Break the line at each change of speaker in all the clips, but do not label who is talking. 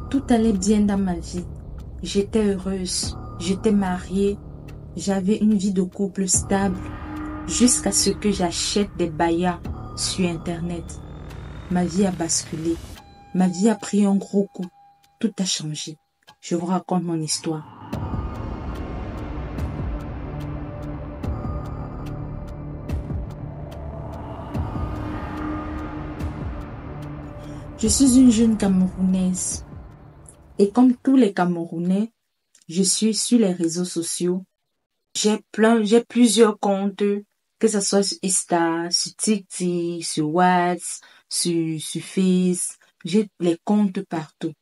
Tout allait bien dans ma vie. J'étais heureuse, j'étais mariée, j'avais une vie de couple stable jusqu'à ce que j'achète des bayas sur Internet. Ma vie a basculé. Ma vie a pris un gros coup. Tout a changé. Je vous raconte mon histoire. Je suis une jeune Camerounaise. Et comme tous les Camerounais, je suis sur les réseaux sociaux. J'ai plusieurs comptes, que ce soit sur Insta, sur TikTok, sur WhatsApp, sur Face. J'ai les comptes partout.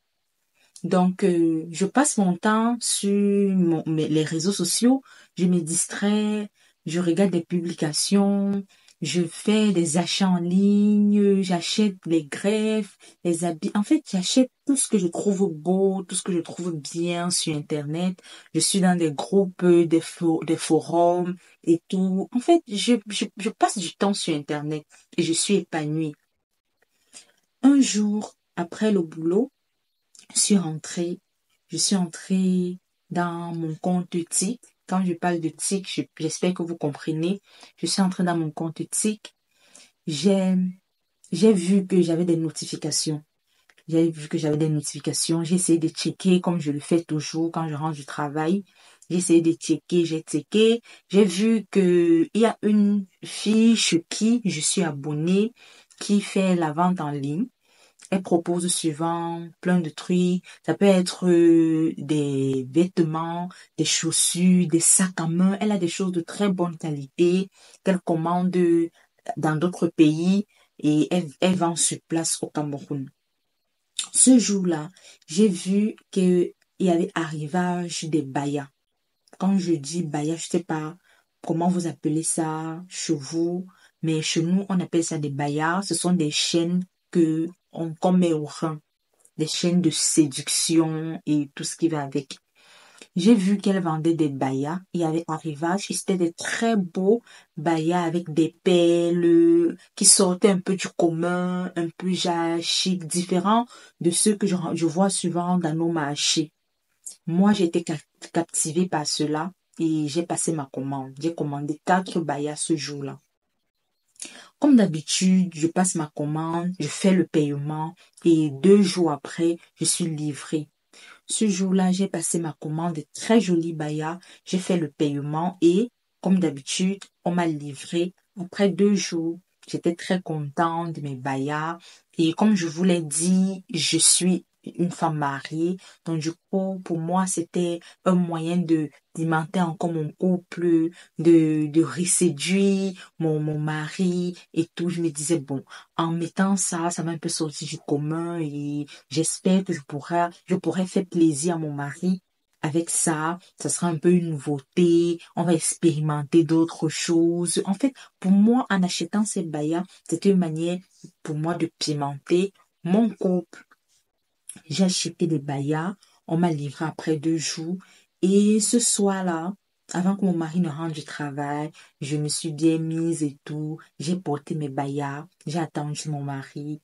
Donc, je passe mon temps sur les réseaux sociaux. Je me distrais, je regarde des publications, je fais des achats en ligne, j'achète les greffes, les habits. En fait, j'achète tout ce que je trouve beau, tout ce que je trouve bien sur Internet. Je suis dans des groupes, des forums et tout. En fait, je passe du temps sur Internet et je suis épanouie. Un jour, après le boulot, je suis rentrée, je suis entrée dans mon compte TIC. Quand je parle de TIC, j'espère que vous comprenez. Je suis entrée dans mon compte TIC. J'ai, j'ai vu que j'avais des notifications. J'ai vu que j'avais des notifications. J'ai essayé de checker comme je le fais toujours quand je rentre du travail. J'ai essayé de checker, j'ai checké. J'ai vu que il y a une fille chez qui je suis abonnée qui fait la vente en ligne. Elle propose souvent plein de trucs. Ça peut être des vêtements, des chaussures, des sacs à main. Elle a des choses de très bonne qualité qu'elle commande dans d'autres pays et elle vend sur place au Cameroun. Ce jour-là, j'ai vu qu'il y avait arrivage des bayas. Quand je dis bayas, je sais pas comment vous appelez ça chez vous, mais chez nous, on appelle ça des bayas. Ce sont des chaînes qu'on met au rein, des chaînes de séduction et tout ce qui va avec. J'ai vu qu'elle vendait des bayas. Il y avait arrivage et c'était des très beaux bayas avec des perles qui sortaient un peu du commun, un peu genre chic, différent de ceux que je vois souvent dans nos marchés. Moi, j'étais captivée par cela et j'ai passé ma commande. J'ai commandé 4 bayas ce jour-là. Comme d'habitude, je passe ma commande, je fais le paiement et 2 jours après, je suis livrée. Ce jour-là, j'ai passé ma commande de très jolis bayas, j'ai fait le paiement et, comme d'habitude, on m'a livré après 2 jours. J'étais très contente de mes bayas et comme je vous l'ai dit, je suis une femme mariée. Donc du coup, pour moi, c'était un moyen de d'alimenter encore mon couple, de reséduire mon mari et tout. Je me disais, bon, en mettant ça, ça m'a un peu sorti du commun et j'espère que je pourrais faire plaisir à mon mari avec ça. Ça sera un peu une nouveauté. On va expérimenter d'autres choses. En fait, pour moi, en achetant ces bayas, c'était une manière pour moi de pimenter mon couple. J'ai acheté des bayas. On m'a livré après 2 jours. Et ce soir-là, avant que mon mari ne rentre du travail, je me suis bien mise et tout. J'ai porté mes bayas. J'ai attendu mon mari.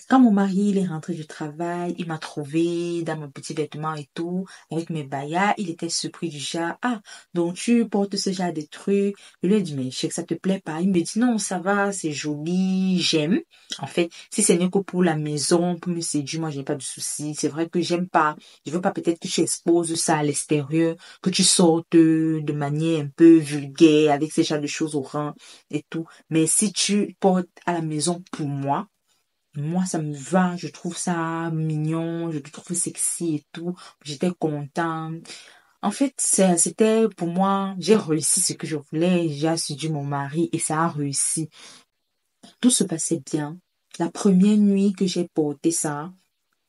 Quand mon mari il est rentré du travail, il m'a trouvé dans mon petit vêtement et tout, avec mes bayas. Il était surpris du genre, ah, donc tu portes ce genre de trucs. Je lui ai dit, mais je sais que ça te plaît pas. Il me dit, non, ça va, c'est joli, j'aime. En fait, si ce n'est que pour la maison, pour me séduire, moi, j'ai pas de souci. C'est vrai que j'aime pas. Je veux pas peut-être que tu exposes ça à l'extérieur, que tu sortes de manière un peu vulgaire, avec ces genres de choses au rein et tout. Mais si tu portes à la maison pour moi, ça me va, je trouve ça mignon, je le trouve sexy et tout. J'étais contente. En fait, c'était pour moi, j'ai réussi ce que je voulais, j'ai assidu mon mari et ça a réussi. Tout se passait bien. La première nuit que j'ai porté ça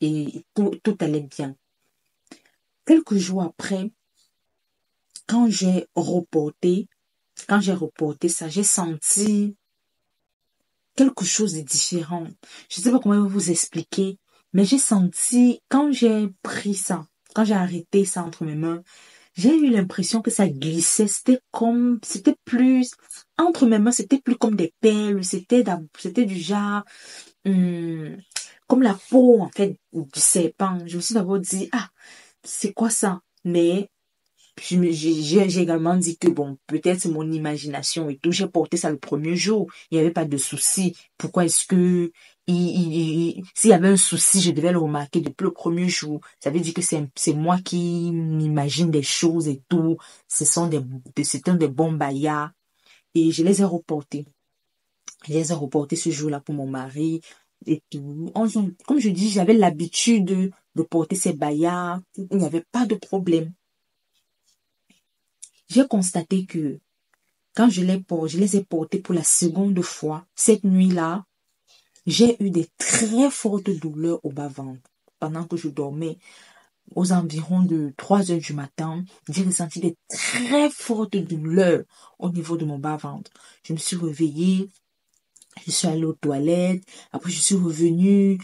et tout allait bien. Quelques jours après, quand quand j'ai reporté ça, j'ai senti quelque chose de différent. Je ne sais pas comment vous expliquer, mais j'ai senti, quand j'ai pris ça, quand j'ai arrêté ça entre mes mains, j'ai eu l'impression que ça glissait. C'était plus, entre mes mains, c'était plus comme des perles, c'était du genre, hum, comme la peau, en fait, du serpent. Je me suis d'abord dit, ah, c'est quoi ça? Mais j'ai également dit que bon, peut-être c'est mon imagination et tout. J'ai porté ça le premier jour. Il n'y avait pas de souci. Pourquoi est-ce que s'il y avait un souci, je devais le remarquer depuis le premier jour. Ça veut dire que c'est moi qui m'imagine des choses et tout. C'est un des bons baillards. Et je les ai reportés. Je les ai reportés ce jour-là pour mon mari et tout. Comme je dis, j'avais l'habitude de porter ces baillards. Il n'y avait pas de problème. J'ai constaté que quand je les ai portés pour la seconde fois, cette nuit-là, j'ai eu des très fortes douleurs au bas-ventre. Pendant que je dormais, aux environs de 3 heures du matin, j'ai ressenti des très fortes douleurs au niveau de mon bas-ventre. Je me suis réveillée, je suis allée aux toilettes, après je suis revenue,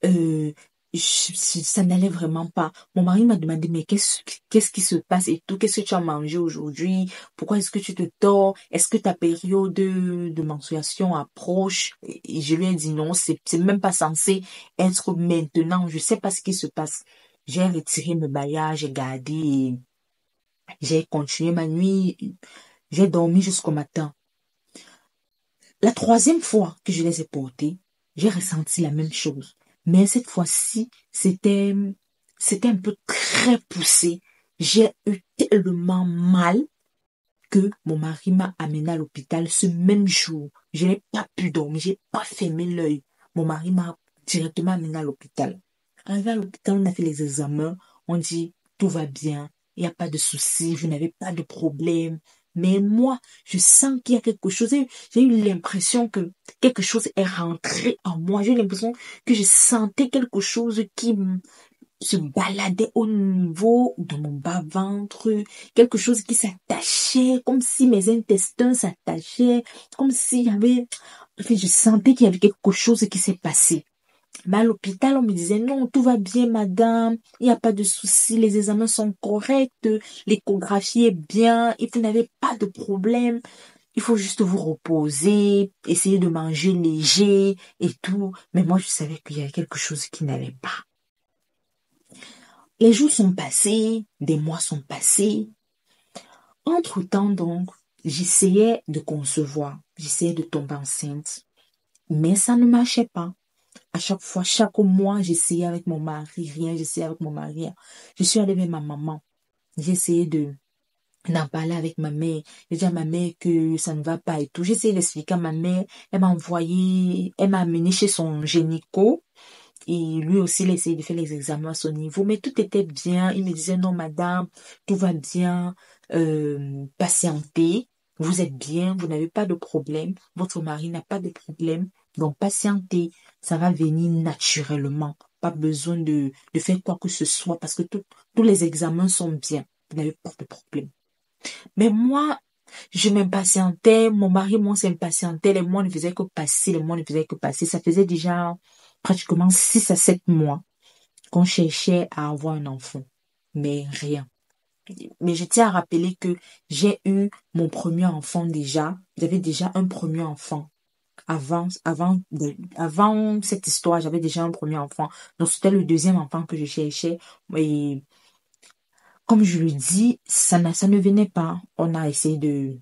euh, ça n'allait vraiment pas. Mon mari m'a demandé, mais qu'est-ce qui se passe et tout, qu'est-ce que tu as mangé aujourd'hui? Pourquoi est-ce que tu te tords? Est-ce que ta période de menstruation approche? Et je lui ai dit non, c'est même pas censé être maintenant, je sais pas ce qui se passe. J'ai retiré mes bagages, j'ai gardé et j'ai continué ma nuit, j'ai dormi jusqu'au matin. La troisième fois que je les ai portés, j'ai ressenti la même chose. Mais cette fois-ci, c'était un peu très poussé. J'ai eu tellement mal que mon mari m'a amené à l'hôpital ce même jour. Je n'ai pas pu dormir, j'ai pas fermé l'œil. Mon mari m'a directement amené à l'hôpital. Arrivé à l'hôpital, on a fait les examens. On dit, tout va bien, il n'y a pas de souci, je n'avais pas de problème. Mais moi, je sens qu'il y a quelque chose. J'ai eu l'impression que quelque chose est rentré en moi. J'ai eu l'impression que je sentais quelque chose qui se baladait au niveau de mon bas-ventre. Quelque chose qui s'attachait, comme si mes intestins s'attachaient, comme s'il y avait... Enfin, je sentais qu'il y avait quelque chose qui s'est passé. Mais à l'hôpital, on me disait, non, tout va bien, madame, il n'y a pas de souci, les examens sont corrects, l'échographie est bien, et vous n'avez pas de problème. Il faut juste vous reposer, essayer de manger léger et tout. Mais moi, je savais qu'il y avait quelque chose qui n'allait pas. Les jours sont passés, des mois sont passés. Entre-temps, donc, j'essayais de concevoir, j'essayais de tomber enceinte, mais ça ne marchait pas. À chaque fois, chaque mois, j'essayais avec mon mari, rien, j'essayais avec mon mari, rien. Je suis allée vers ma maman. J'ai essayé d'en parler avec ma mère. J'ai dit à ma mère que ça ne va pas et tout. J'ai essayé d'expliquer à ma mère. Elle m'a amené chez son gynéco. Et lui aussi, il a essayé de faire les examens à son niveau. Mais tout était bien. Il me disait, non, madame, tout va bien. Patientez. Vous êtes bien. Vous n'avez pas de problème. Votre mari n'a pas de problème. Donc, patientez. Ça va venir naturellement. Pas besoin de faire quoi que ce soit parce que tous les examens sont bien. Vous n'avez pas de problème. Mais moi, je m'impatientais, mon mari, moi, s'impatientait, les mois ne faisaient que passer, les mois ne faisaient que passer. Ça faisait déjà pratiquement 6 à 7 mois qu'on cherchait à avoir un enfant. Mais rien. Mais je tiens à rappeler que j'ai eu mon premier enfant déjà. J'avais déjà un premier enfant. Avant cette histoire, j'avais déjà un premier enfant. Donc, c'était le deuxième enfant que je cherchais. Et comme je le dis, ça ne venait pas. On a essayé de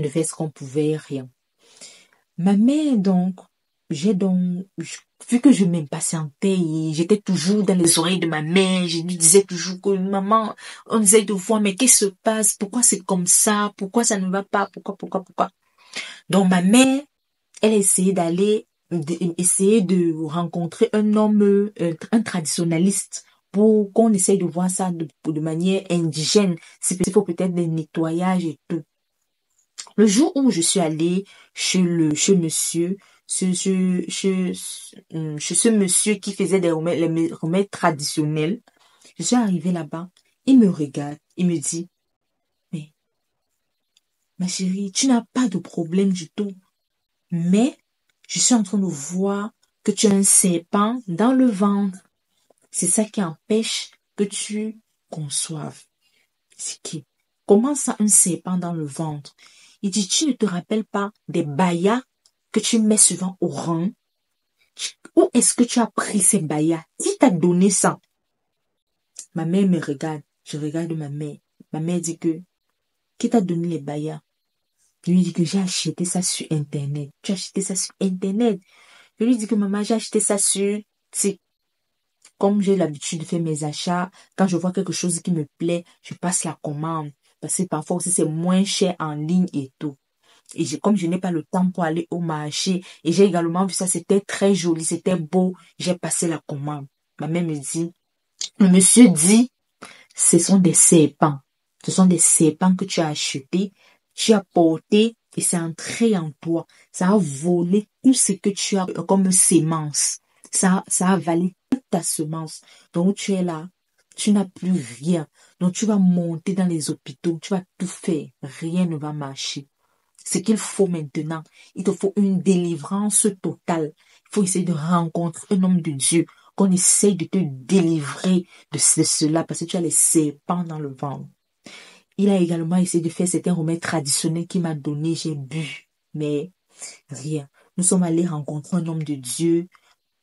faire ce qu'on pouvait, rien. Ma mère, donc, vu que je m'impatientais et j'étais toujours dans les oreilles de ma mère, je lui disais toujours que maman, on essaye de voir, mais qu'est-ce qui se passe? Pourquoi c'est comme ça? Pourquoi ça ne va pas? Pourquoi? Donc, ma mère, elle a essayé essayer de rencontrer un homme, un traditionnaliste, pour qu'on essaye de voir ça de manière indigène. Il faut peut-être des nettoyages et tout. Le jour où je suis allée chez monsieur, chez ce monsieur qui faisait les remèdes traditionnels, je suis arrivée là-bas, il me regarde, il me dit, mais, ma chérie, tu n'as pas de problème du tout, mais je suis en train de voir que tu as un serpent dans le ventre. C'est ça qui empêche que tu conçoives. C'est qui? Comment ça, un serpent dans le ventre? Il dit, tu ne te rappelles pas des bayas que tu mets souvent au rein? Où est-ce que tu as pris ces bayas? Qui t'a donné ça? Ma mère me regarde. Je regarde ma mère. Ma mère dit que, qui t'a donné les bayas? Je lui dis que j'ai acheté ça sur Internet. Tu as acheté ça sur Internet? Je lui dis que maman, j'ai acheté ça sur, c'est comme j'ai l'habitude de faire mes achats, quand je vois quelque chose qui me plaît, je passe la commande. Parce que parfois aussi c'est moins cher en ligne et tout. Et comme je n'ai pas le temps pour aller au marché, et j'ai également vu ça, c'était très joli, c'était beau, j'ai passé la commande. Ma mère me dit, le monsieur dit, ce sont des serpents. Ce sont des serpents que tu as achetés, tu as porté, et c'est entré en toi. Ça a volé tout ce que tu as comme sémence. Ça a avalé toute ta semence. Donc tu es là, tu n'as plus rien. Donc tu vas monter dans les hôpitaux, tu vas tout faire. Rien ne va marcher. Ce qu'il faut maintenant, il te faut une délivrance totale. Il faut essayer de rencontrer un homme de Dieu, qu'on essaye de te délivrer de cela, parce que tu as les serpents dans le ventre. Il a également essayé de faire certains remèdes traditionnels qu'il m'a donné, j'ai bu, mais rien. Nous sommes allés rencontrer un homme de Dieu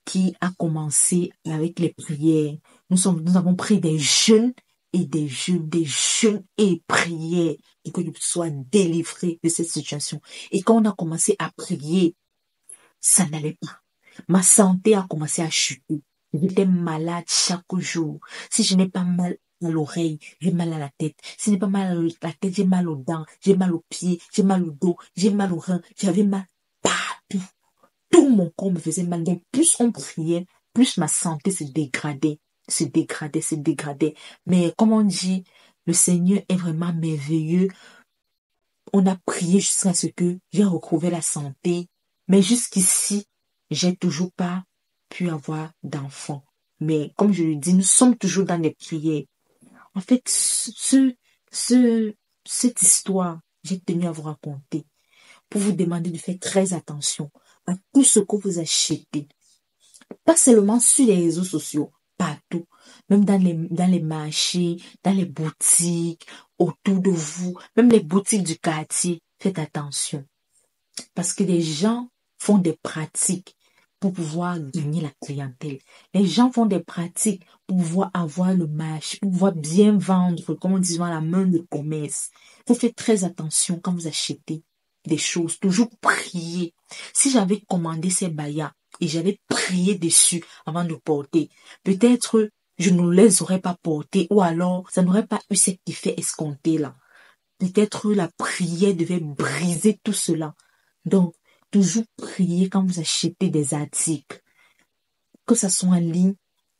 qui a commencé avec les prières. Nous avons pris des jeûnes et des jeûnes et prières et que je sois délivré de cette situation. Et quand on a commencé à prier, ça n'allait pas. Ma santé a commencé à chuter. J'étais malade chaque jour. Si je n'ai pas mal à l'oreille, j'ai mal à la tête. Si je n'ai pas mal à la tête, j'ai mal aux dents, j'ai mal aux pieds, j'ai mal au dos, j'ai mal aux reins, j'avais mal partout. Tout mon corps me faisait mal. Donc, plus on priait, plus ma santé se dégradait, se dégradait, se dégradait. Mais comme on dit, le Seigneur est vraiment merveilleux. On a prié jusqu'à ce que j'ai retrouvé la santé. Mais jusqu'ici, j'ai toujours pas pu avoir d'enfant. Mais comme je le dis, nous sommes toujours dans les prières. En fait, cette histoire, j'ai tenu à vous raconter pour vous demander de faire très attention à tout ce que vous achetez. Pas seulement sur les réseaux sociaux, partout, même dans les marchés, dans les boutiques, autour de vous, même les boutiques du quartier. Faites attention. Parce que les gens font des pratiques pour pouvoir gagner la clientèle. Les gens font des pratiques pour pouvoir avoir le marché, pour pouvoir bien vendre, comme on dit à la main de commerce. Vous faites très attention quand vous achetez des choses. Toujours prier. Si j'avais commandé ces bayas et j'avais prié dessus avant de porter, peut-être je ne les aurais pas portés ou alors ça n'aurait pas eu cet effet escompté là. Peut-être la prière devait briser tout cela. Donc, toujours prier quand vous achetez des articles, que ça soit en ligne,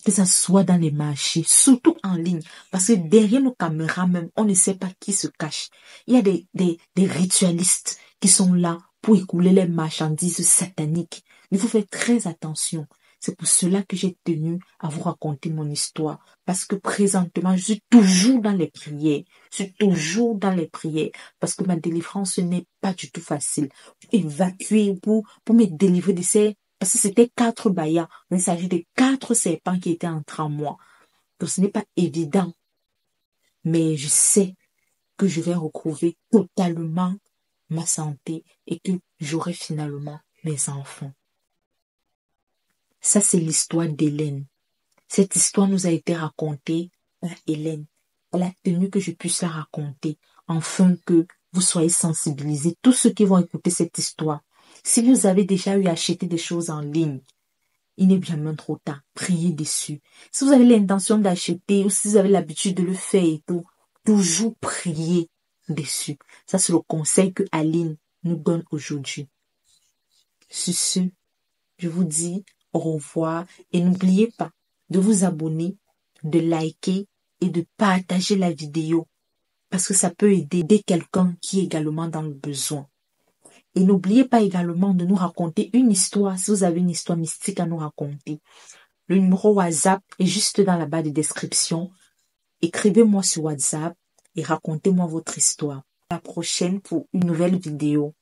que ça soit dans les marchés, surtout en ligne, parce que derrière nos caméras même, on ne sait pas qui se cache. Il y a des ritualistes qui sont là pour écouler les marchandises sataniques. Il faut faire très attention. C'est pour cela que j'ai tenu à vous raconter mon histoire. Parce que présentement, je suis toujours dans les prières. Je suis toujours dans les prières. Parce que ma délivrance n'est pas du tout facile. Évacuer pour me délivrer de ces... Parce que c'était 4 bayas. Mais il s'agit de 4 serpents qui étaient entre en moi. Donc ce n'est pas évident. Mais je sais que je vais retrouver totalement ma santé et que j'aurai finalement mes enfants. Ça, c'est l'histoire d'Hélène. Cette histoire nous a été racontée par Hélène. Elle a tenu que je puisse la raconter, afin que vous soyez sensibilisés, tous ceux qui vont écouter cette histoire. Si vous avez déjà eu à acheter des choses en ligne, il n'est bien même trop tard. Priez dessus. Si vous avez l'intention d'acheter ou si vous avez l'habitude de le faire et tout, toujours priez dessus. Ça, c'est le conseil que Aline nous donne aujourd'hui. Sur ce, je vous dis au revoir et n'oubliez pas de vous abonner, de liker et de partager la vidéo parce que ça peut aider quelqu'un qui est également dans le besoin. Et n'oubliez pas également de nous raconter une histoire si vous avez une histoire mystique à nous raconter. Le numéro WhatsApp est juste dans la barre de description. Écrivez-moi sur WhatsApp et racontez-moi votre histoire. À la prochaine pour une nouvelle vidéo.